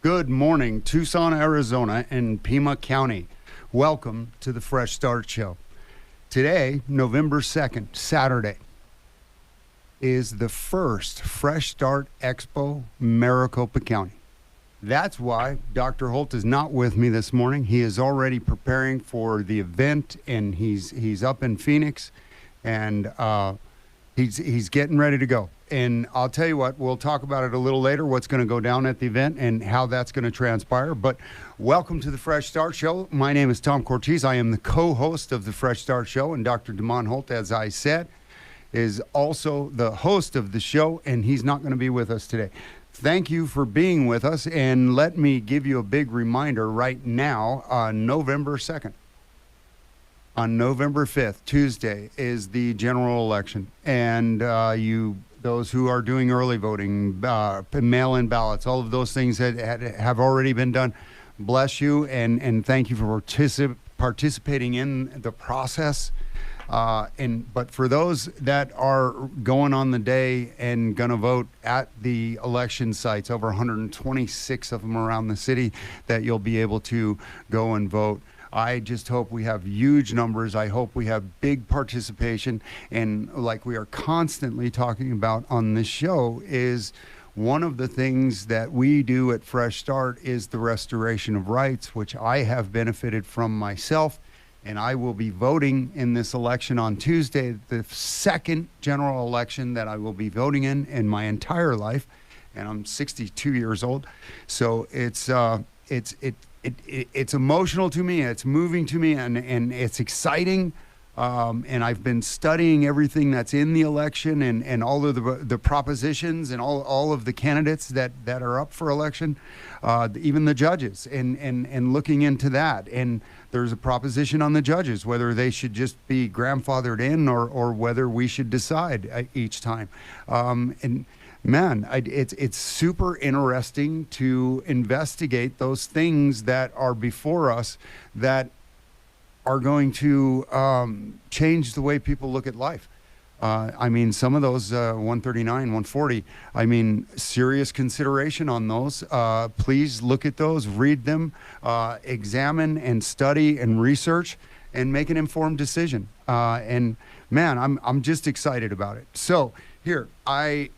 Good morning, Tucson, Arizona, and Pima County. Welcome to the Fresh Start Show. Today, November 2nd, Saturday, is the first Fresh Start Expo, Maricopa County. That's why Dr. Holt is not with me this morning. He is already preparing for the event, and he's up in Phoenix, and he's getting ready to go. And I'll tell you what, we'll talk about it a little later, what's going to go down at the event and how that's going to transpire. But welcome to the Fresh Start Show. My name is Tom Cortese. I am the co-host of the Fresh Start Show, and Dr. Damon Holt, as I said, is also the host of the show, and he's not going to be with us today. Thank you for being with us, and let me give you a big reminder right now on November 2nd. On November 5th, Tuesday, is the general election, and those who are doing early voting, mail-in ballots, all of those things that have already been done, bless you, and thank you for participating in the process. But for those that are going on the day and going to vote at the election sites, over 126 of them around the city, that you'll be able to go and vote. I just hope we have huge numbers. I hope we have big participation. And like we are constantly talking about on this show, is one of the things that we do at Fresh Start is the restoration of rights, which I have benefited from myself. And I will be voting in this election on Tuesday, the second general election that I will be voting in my entire life. And I'm 62 years old. So it's emotional to me, it's moving to me, and it's exciting. And I've been studying everything that's in the election and all of the propositions and all of the candidates that are up for election, even the judges, and looking into that. And there's a proposition on the judges, whether they should just be grandfathered in or whether we should decide each time. And man, it's super interesting to investigate those things that are before us that are going to change the way people look at life. I mean, some of those 139, 140, I mean, serious consideration on those. Please look at those, read them, examine and study and research, and make an informed decision. And man, I'm just excited about it. So here, I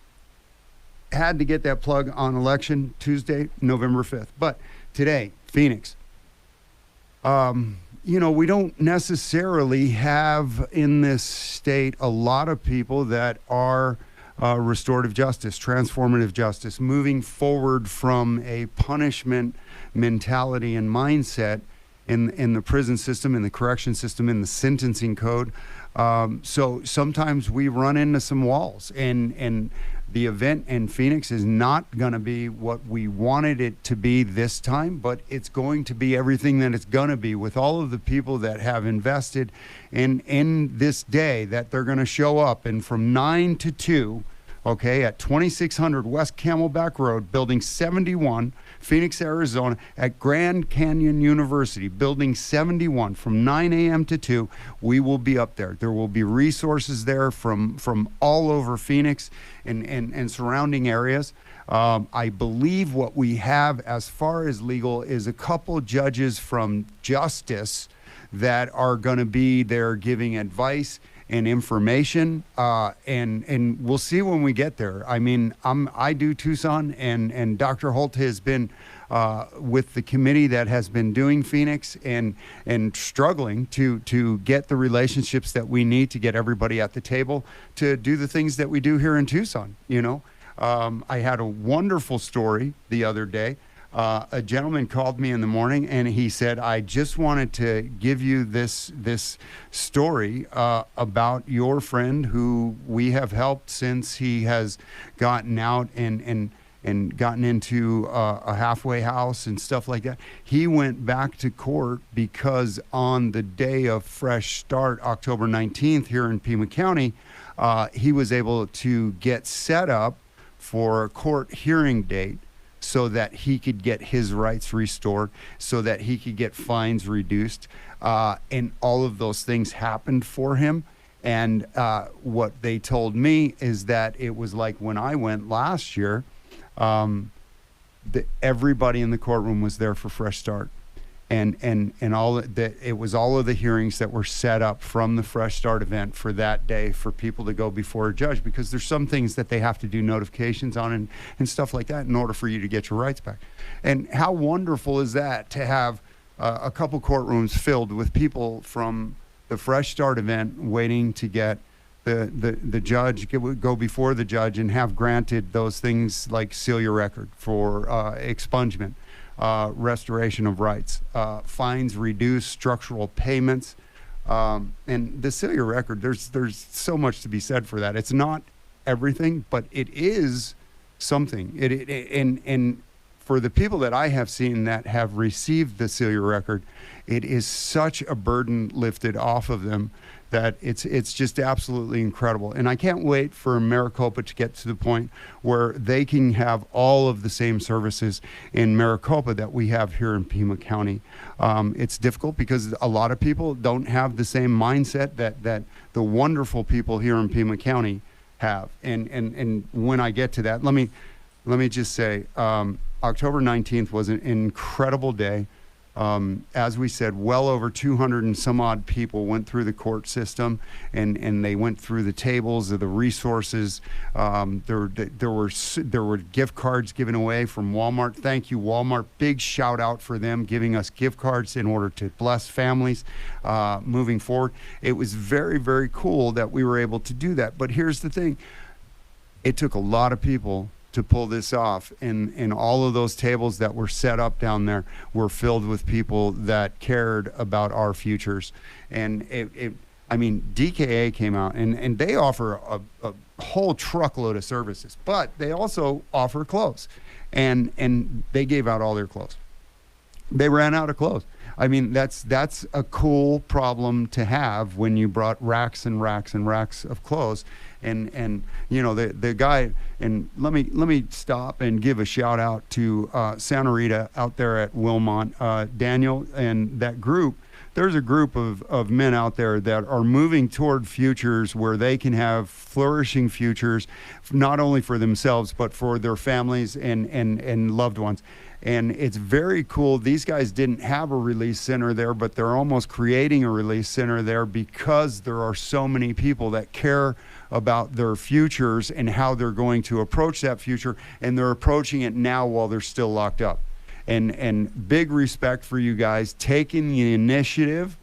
had to get that plug on election Tuesday, November 5th. But today, Phoenix. We don't necessarily have in this state a lot of people that are restorative justice, transformative justice, moving forward from a punishment mentality and mindset in the prison system, in the correction system, in the sentencing code. So sometimes we run into some walls, and the event in Phoenix is not going to be what we wanted it to be this time, but it's going to be everything that it's going to be, with all of the people that have invested in this day, that they're going to show up. And from 9 to 2, okay, at 2600 West Camelback Road, Building 71, Phoenix, Arizona, at Grand Canyon University, Building 71, from 9 a.m. to 2, we will be up there. There will be resources there from all over Phoenix and surrounding areas. I believe what we have as far as legal is a couple judges from Justice that are going to be there giving advice and information, and we'll see when we get there. I mean, I do Tucson, and Dr. Holt has been with the committee that has been doing Phoenix and struggling to get the relationships that we need to get everybody at the table to do the things that we do here in Tucson. I had a wonderful story the other day. A gentleman called me in the morning, and he said, I just wanted to give you this story about your friend who we have helped since he has gotten out and gotten into a halfway house and stuff like that. He went back to court because on the day of Fresh Start, October 19th, here in Pima County, he was able to get set up for a court hearing date, so that he could get his rights restored, so that he could get fines reduced. And all of those things happened for him. And what they told me is that it was like when I went last year, everybody in the courtroom was there for Fresh Start. And all that, it was all of the hearings that were set up from the Fresh Start event for that day for people to go before a judge, because there's some things that they have to do notifications on and stuff like that in order for you to get your rights back. And how wonderful is that to have a couple courtrooms filled with people from the Fresh Start event waiting to get the judge, go before the judge and have granted those things like seal your record for expungement, restoration of rights, fines reduced, structural payments, and the seal your record. There's so much to be said for that. It's not everything, but it is something. And for the people that I have seen that have received the seal your record, it is such a burden lifted off of them that it's just absolutely incredible. And I can't wait for Maricopa to get to the point where they can have all of the same services in Maricopa that we have here in Pima County. It's difficult because a lot of people don't have the same mindset that the wonderful people here in Pima County have. And when I get to that, let me just say, October 19th was an incredible day. As we said, well over 200 and some odd people went through the court system, and they went through the tables of the resources. There were gift cards given away from Walmart. Thank you, Walmart. Big shout out for them giving us gift cards in order to bless families moving forward. It was very, very cool that we were able to do that. But here's the thing. It took a lot of people to pull this off, and all of those tables that were set up down there were filled with people that cared about our futures. And I mean, DKA came out and they offer a whole truckload of services, but they also offer clothes, and they gave out all their clothes. They ran out of clothes. I mean, that's a cool problem to have when you brought racks and racks and racks of clothes. And you know, the guy, and let me stop and give a shout out to Santa Rita out there at Wilmont, Daniel and that group. There's a group of men out there that are moving toward futures where they can have flourishing futures, not only for themselves, but for their families and loved ones. And it's very cool. These guys didn't have a release center there, but they're almost creating a release center there because there are so many people that care about their futures and how they're going to approach that future, and they're approaching it now while they're still locked up. And big respect for you guys taking the initiative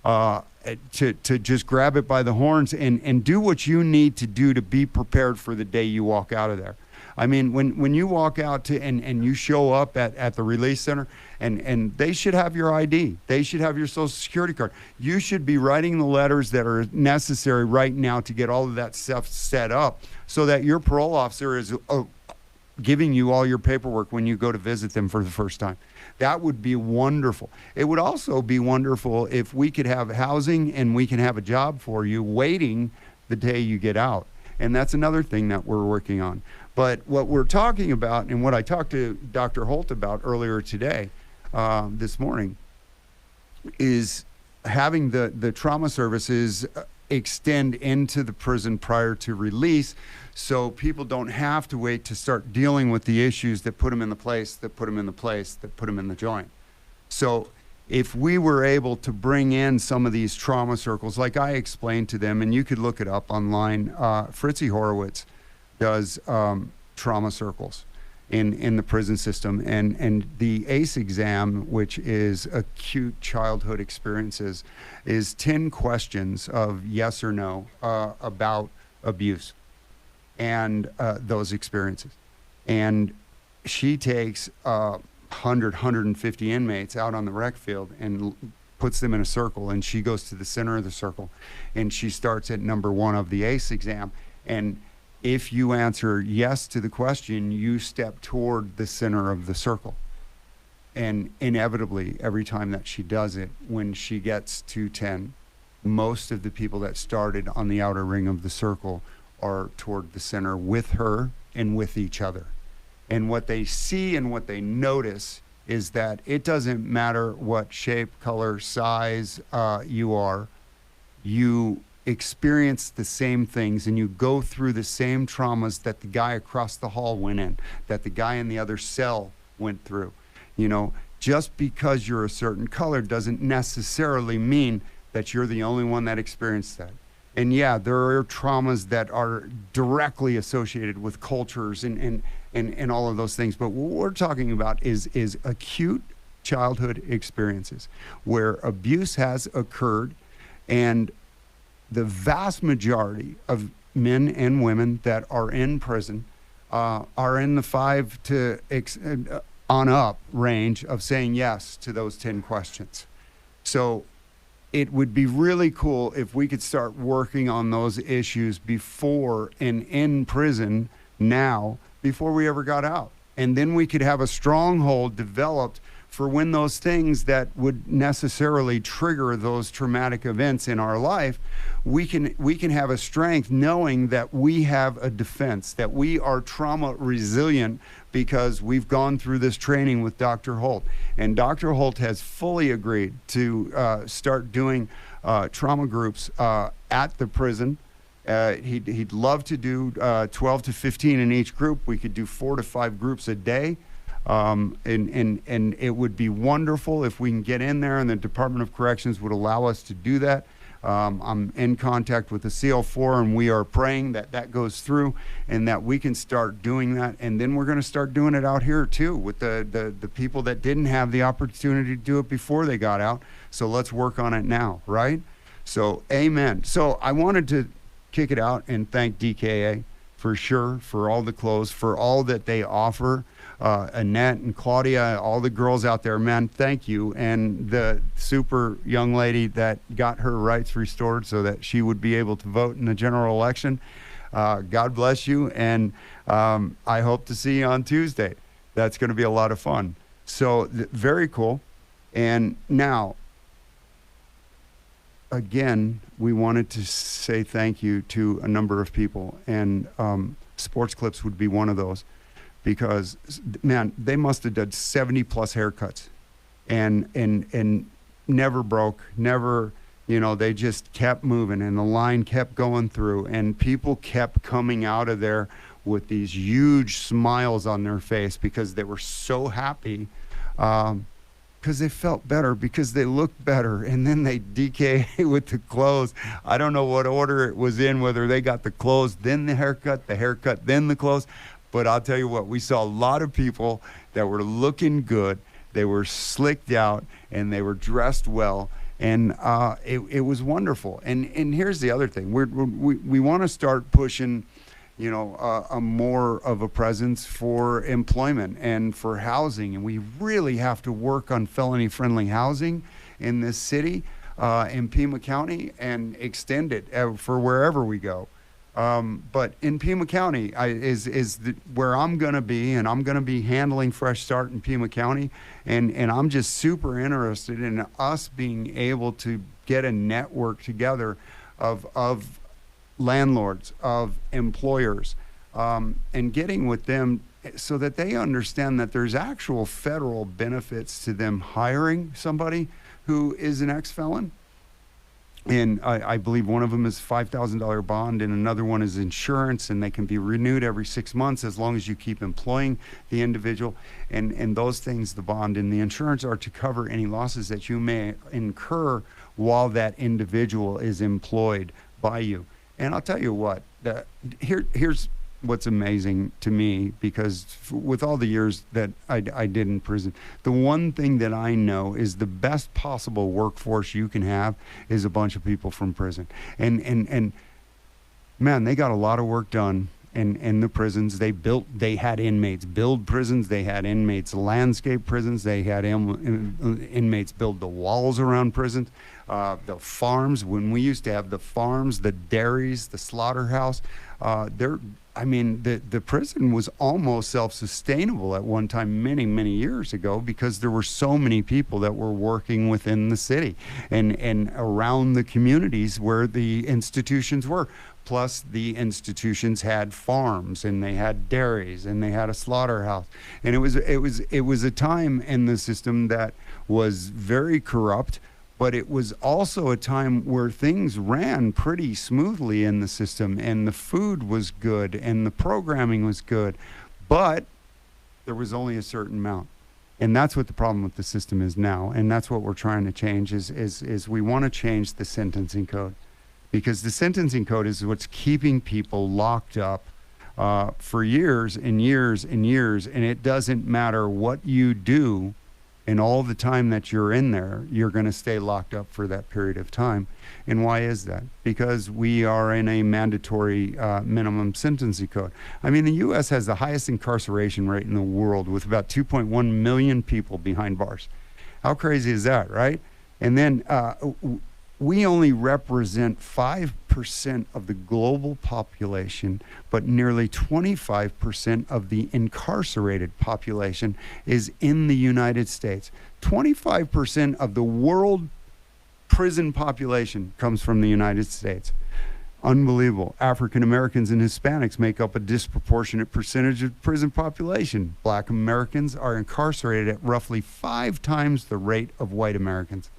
to just grab it by the horns and do what you need to do to be prepared for the day you walk out of there. I mean, when you walk out and you show up at the release center, and they should have your ID. They should have your social security card. You should be writing the letters that are necessary right now to get all of that stuff set up so that your parole officer is giving you all your paperwork when you go to visit them for the first time. That would be wonderful. It would also be wonderful if we could have housing and we can have a job for you waiting the day you get out. And that's another thing that we're working on. But what we're talking about, and what I talked to Dr. Holt about earlier today, this morning, is having the trauma services extend into the prison prior to release, so people don't have to wait to start dealing with the issues that put them in the place, that put them in the place, that put them in the joint. So if we were able to bring in some of these trauma circles, like I explained to them, and you could look it up online, Fritzy Horowitz does trauma circles in the prison system, and the ACE exam, which is acute childhood experiences, is 10 questions of yes or no about abuse and those experiences. And she takes 150 inmates out on the rec field and puts them in a circle, and she goes to the center of the circle, and she starts at number 1 of the ACE exam. And if you answer yes to the question, you step toward the center of the circle. And inevitably, every time that she does it, when she gets to 10, most of the people that started on the outer ring of the circle are toward the center with her and with each other. And what they see and what they notice is that it doesn't matter what shape, color, size you are, you experience the same things and you go through the same traumas that the guy across the hall went in, that the guy in the other cell went through. You know, just because you're a certain color doesn't necessarily mean that you're the only one that experienced that. And yeah, there are traumas that are directly associated with cultures and all of those things. But what we're talking about is acute childhood experiences where abuse has occurred, and the vast majority of men and women that are in prison are in the 5 to on up range of saying yes to those 10 questions. So it would be really cool if we could start working on those issues before and in prison now, before we ever got out. And then we could have a stronghold developed for when those things that would necessarily trigger those traumatic events in our life, we can have a strength knowing that we have a defense, that we are trauma resilient because we've gone through this training with Dr. Holt. And Dr. Holt has fully agreed to start doing trauma groups at the prison. He'd love to do 12 to 15 in each group. We could do 4 to 5 groups a day. And it would be wonderful if we can get in there, and the Department of Corrections would allow us to do that. I'm in contact with the CL4, and we are praying that that goes through and that we can start doing that. And then we're going to start doing it out here too with the people that didn't have the opportunity to do it before they got out. So let's work on it now, right? So amen. So I wanted to kick it out and thank DKA for sure, for all the clothes, for all that they offer. Annette and Claudia, all the girls out there, man, thank you. And the super young lady that got her rights restored so that she would be able to vote in the general election. God bless you. And I hope to see you on Tuesday. That's going to be a lot of fun. So very cool. And now, again, we wanted to say thank you to a number of people. And Sports Clips would be one of those. Because, man, they must have done 70 plus haircuts and never broke, never, you know, they just kept moving and the line kept going through and people kept coming out of there with these huge smiles on their face because they were so happy because they felt better, because they looked better. And then they DK with the clothes. I don't know what order it was in, whether they got the clothes, then the haircut, then the clothes. But I'll tell you what, we saw a lot of people that were looking good. They were slicked out and they were dressed well. And it was wonderful. And here's the other thing. We want to start pushing, you know, a more of a presence for employment and for housing. And we really have to work on felony-friendly housing in this city, in Pima County, and extend it for wherever we go. But in Pima County is where I'm going to be, and I'm going to be handling Fresh Start in Pima County. And I'm just super interested in us being able to get a network together of landlords, of employers, and getting with them so that they understand that there's actual federal benefits to them hiring somebody who is an ex-felon. And I believe one of them is $5,000 bond, and another one is insurance, and they can be renewed every 6 months as long as you keep employing the individual. And those things, the bond and the insurance, are to cover any losses that you may incur while that individual is employed by you. And I'll tell you what, here's what's amazing to me, because with all the years that I did in prison, the one thing that I know is the best possible workforce you can have is a bunch of people from prison. And man, they got a lot of work done in the prisons. They had inmates build prisons, they had inmates landscape prisons, they had inmates build the walls around prisons, the farms. When we used to have the farms, the dairies, the slaughterhouse, the prison was almost self-sustainable at one time many years ago, because there were so many people that were working within the city and around the communities where the institutions were. Plus, the institutions had farms, and they had dairies, and they had a slaughterhouse. And it was a time in the system that was very corrupt. But it was also a time where things ran pretty smoothly in the system, and the food was good, and the programming was good. But there was only a certain amount. And that's what the problem with the system is now. And that's what we're trying to change is we want to change the sentencing code, because the sentencing code is what's keeping people locked up for years and years and years. And it doesn't matter what you do and all the time that you're in there, you're going to stay locked up for that period of time. And why is that? Because we are in a mandatory minimum sentencing code. I mean, the U.S. has the highest incarceration rate in the world, with about 2.1 million people behind bars. How crazy is that, right? And then we only represent 5% of the global population, but nearly 25% of the incarcerated population is in the United States. 25% of the world prison population comes from the United States. Unbelievable. African Americans and Hispanics make up a disproportionate percentage of prison population. Black Americans are incarcerated at roughly 5 times the rate of white Americans.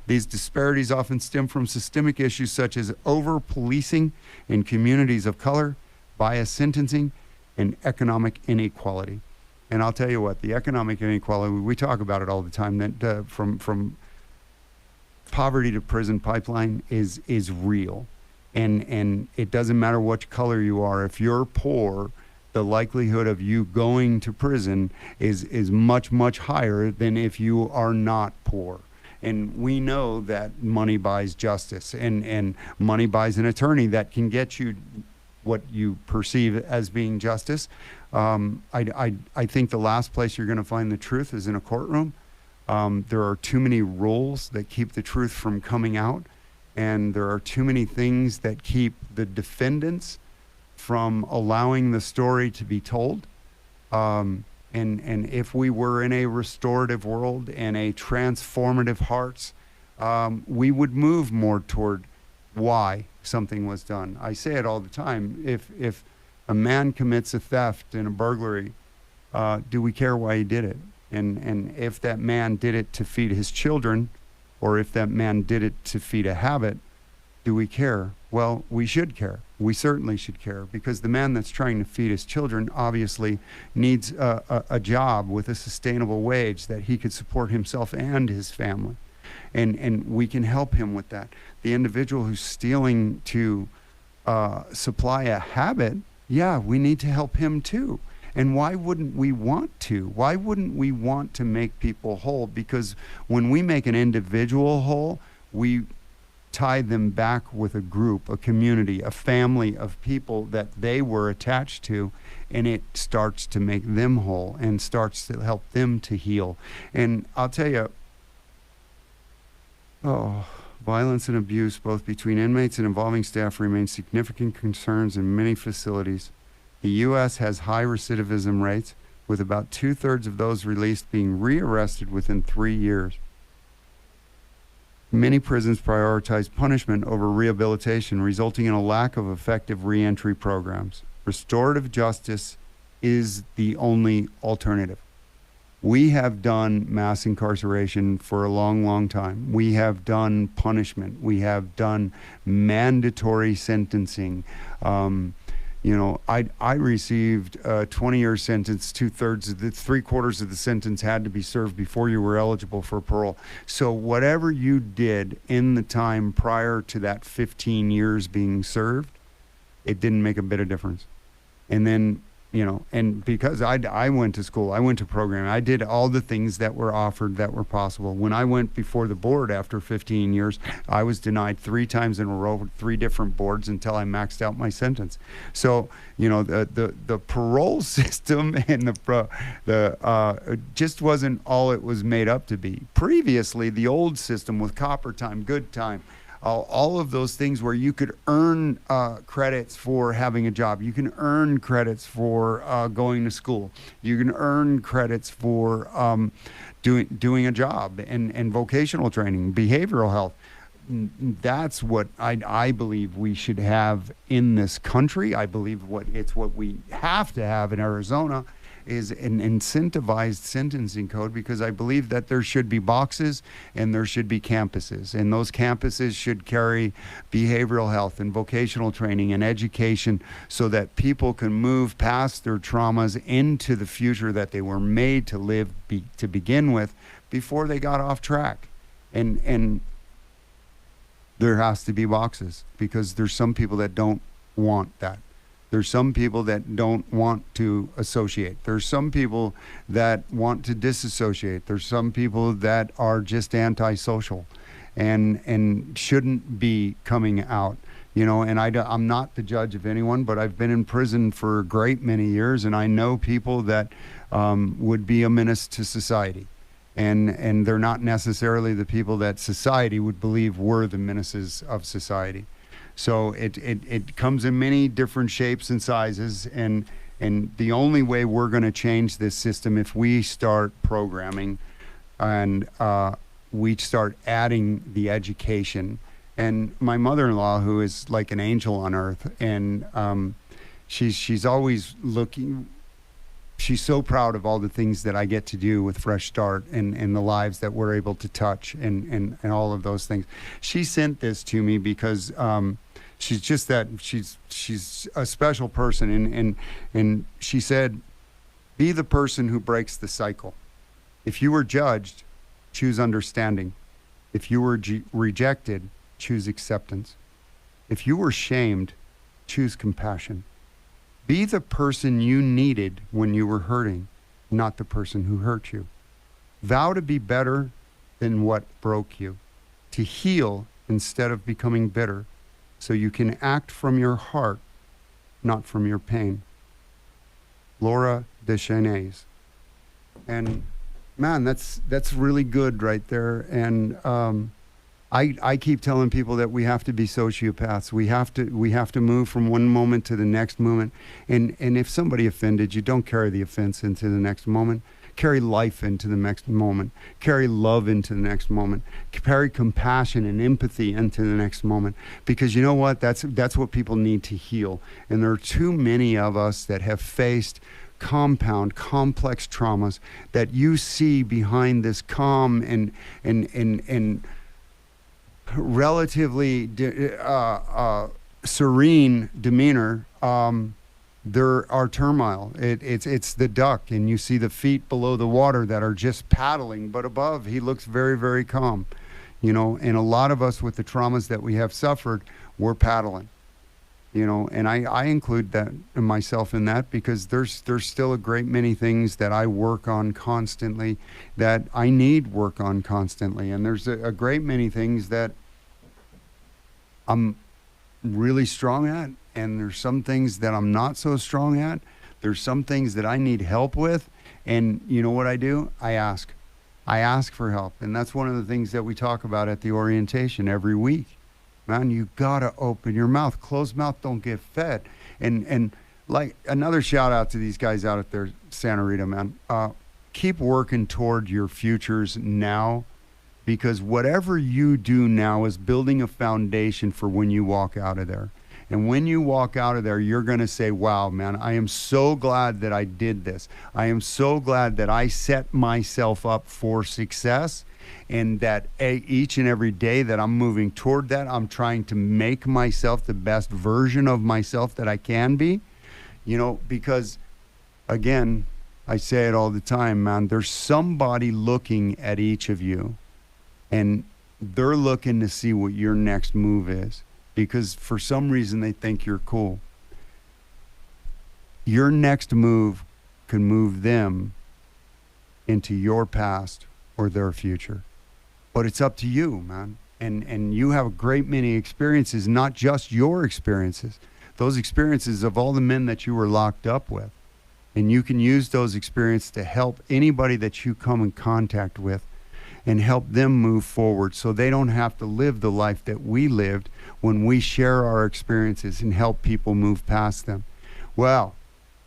These disparities often stem from systemic issues such as over-policing in communities of color, biased sentencing, and economic inequality. And I'll tell you what, the economic inequality, we talk about it all the time, that from poverty to prison pipeline is real. And it doesn't matter what color you are. If you're poor, the likelihood of you going to prison is much, much higher than if you are not poor. And we know that money buys justice, and money buys an attorney that can get you what you perceive as being justice. I think the last place you're going to find the truth is in a courtroom. There are too many rules that keep the truth from coming out, and there are too many things that keep the defendants from allowing the story to be told. And if we were in a restorative world and a transformative hearts, we would move more toward why something was done. I say it all the time. If a man commits a theft and a burglary, do we care why he did it? And if that man did it to feed his children, or if that man did it to feed a habit, do we care? Well, we should care. We certainly should care, because the man that's trying to feed his children obviously needs a job with a sustainable wage that he could support himself and his family. And we can help him with that. The individual who's stealing to supply a habit, yeah, we need to help him too. And why wouldn't we want to? Why wouldn't we want to make people whole? Because when we make an individual whole, we tie them back with a group, a community, a family of people that they were attached to, and it starts to make them whole and starts to help them to heal. And I'll tell you, violence and abuse, both between inmates and involving staff, remain significant concerns in many facilities. The U.S. has high recidivism rates, with about 2/3 of those released being rearrested within 3 years. Many prisons prioritize punishment over rehabilitation, resulting in a lack of effective reentry programs. Restorative justice is the only alternative. We have done mass incarceration for a long, long time. We have done punishment. We have done mandatory sentencing. I received a 20-year sentence. 3/4 of the sentence had to be served before you were eligible for parole. So whatever you did in the time prior to that 15 years being served, it didn't make a bit of difference. And then, and because I went to school, I went to programming, I did all the things that were offered that were possible. When I went before the board after 15 years, I was denied 3 times in a row with 3 different boards until I maxed out my sentence. So, the parole system and the just wasn't all it was made up to be. Previously, the old system with copper time, good time, all of those things where you could earn credits for having a job. You can earn credits for going to school. You can earn credits for doing a job and vocational training, behavioral health. That's what I believe we should have in this country. I believe it's what we have to have in Arizona. is an incentivized sentencing code, because I believe that there should be boxes and there should be campuses, and those campuses should carry behavioral health and vocational training and education so that people can move past their traumas into the future that they were made to live to begin with before they got off track. And there has to be boxes, because there's some people that don't want that. There's some people that don't want to associate. There's some people that want to disassociate. There's some people that are just antisocial and shouldn't be coming out. You know, and I'm not the judge of anyone, but I've been in prison for a great many years, and I know people that would be a menace to society. And they're not necessarily the people that society would believe were the menaces of society. So it comes in many different shapes and sizes, and the only way we're going to change this system, if we start programming and we start adding the education. And my mother-in-law, who is like an angel on earth, and she's always looking. She's so proud of all the things that I get to do with Fresh Start and the lives that we're able to touch and all of those things. She sent this to me because she's just that she's a special person, and she said, be the person who breaks the cycle. If you were judged, choose understanding. If you were rejected, choose acceptance. If you were shamed, choose compassion. Be the person you needed when you were hurting, not the person who hurt you. Vow to be better than what broke you, to heal instead of becoming bitter, so you can act from your heart, not from your pain. Laura Deschênes. And man, that's really good right there. And I keep telling people that we have to be sociopaths. We have to move from one moment to the next moment. And if somebody offended you, don't carry the offense into the next moment. Carry life into the next moment. Carry love into the next moment. Carry compassion and empathy into the next moment. Because you know what? That's what people need to heal. And there are too many of us that have faced complex traumas that you see behind this calm and relatively serene demeanor. There are turmoil. It's the duck, and you see the feet below the water that are just paddling, but above he looks very, very calm. You know, and a lot of us with the traumas that we have suffered, we're paddling. You know, and I include that myself in that, because there's still a great many things that I work on constantly, that I need work on constantly, and there's a great many things that I'm really strong at, and there's some things that I'm not so strong at. There's some things that I need help with, and you know what I do? I ask for help, and that's one of the things that we talk about at the orientation every week. Man, you gotta open your mouth. Closed mouth don't get fed. And like, another shout out to these guys out at there, Santa Rita, man. Keep working toward your futures now, because whatever you do now is building a foundation for when you walk out of there. And when you walk out of there, you're going to say, wow, man, I am so glad that I did this. I am so glad that I set myself up for success, and that each and every day that I'm moving toward that, I'm trying to make myself the best version of myself that I can be. You know, because, again, I say it all the time, man, there's somebody looking at each of you, and they're looking to see what your next move is, because for some reason they think you're cool. Your next move can move them into your past or their future. But it's up to you, man. And you have a great many experiences, not just your experiences, those experiences of all the men that you were locked up with. And you can use those experiences to help anybody that you come in contact with, and help them move forward, so they don't have to live the life that we lived when we share our experiences and help people move past them. Well,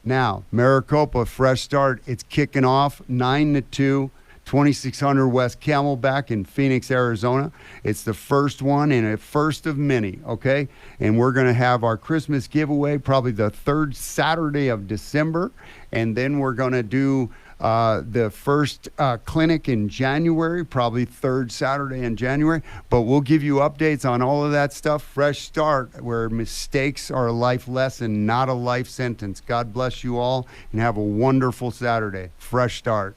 now, Maricopa Fresh Start, it's kicking off 9 to 2, 2600 West Camelback in Phoenix, Arizona. It's the first one and a first of many, okay? And we're going to have our Christmas giveaway probably the third Saturday of December. And then we're going to do the first clinic in January, probably third Saturday in January. But we'll give you updates on all of that stuff. Fresh Start, where mistakes are a life lesson, not a life sentence. God bless you all, and have a wonderful Saturday. Fresh Start.